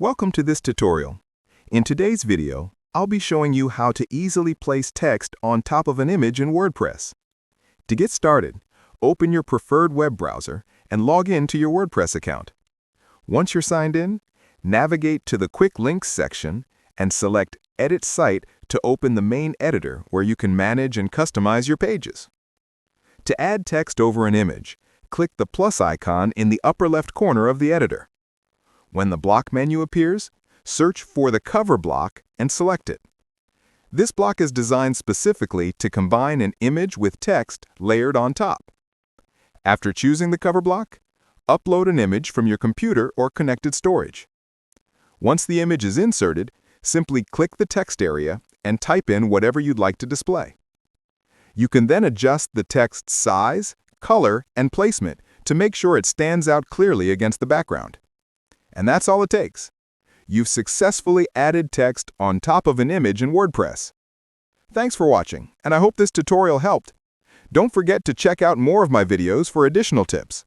Welcome to this tutorial. In today's video, I'll be showing you how to easily place text on top of an image in WordPress. To get started, open your preferred web browser and log in to your WordPress account. Once you're signed in, navigate to the Quick Links section and select Edit Site to open the main editor where you can manage and customize your pages. To add text over an image, click the plus icon in the upper left corner of the editor. When the block menu appears, search for the cover block and select it. This block is designed specifically to combine an image with text layered on top. After choosing the cover block, upload an image from your computer or connected storage. Once the image is inserted, simply click the text area and type in whatever you'd like to display. You can then adjust the text's size, color, and placement to make sure it stands out clearly against the background. And that's all it takes. You've successfully added text on top of an image in WordPress. Thanks for watching, and I hope this tutorial helped. Don't forget to check out more of my videos for additional tips.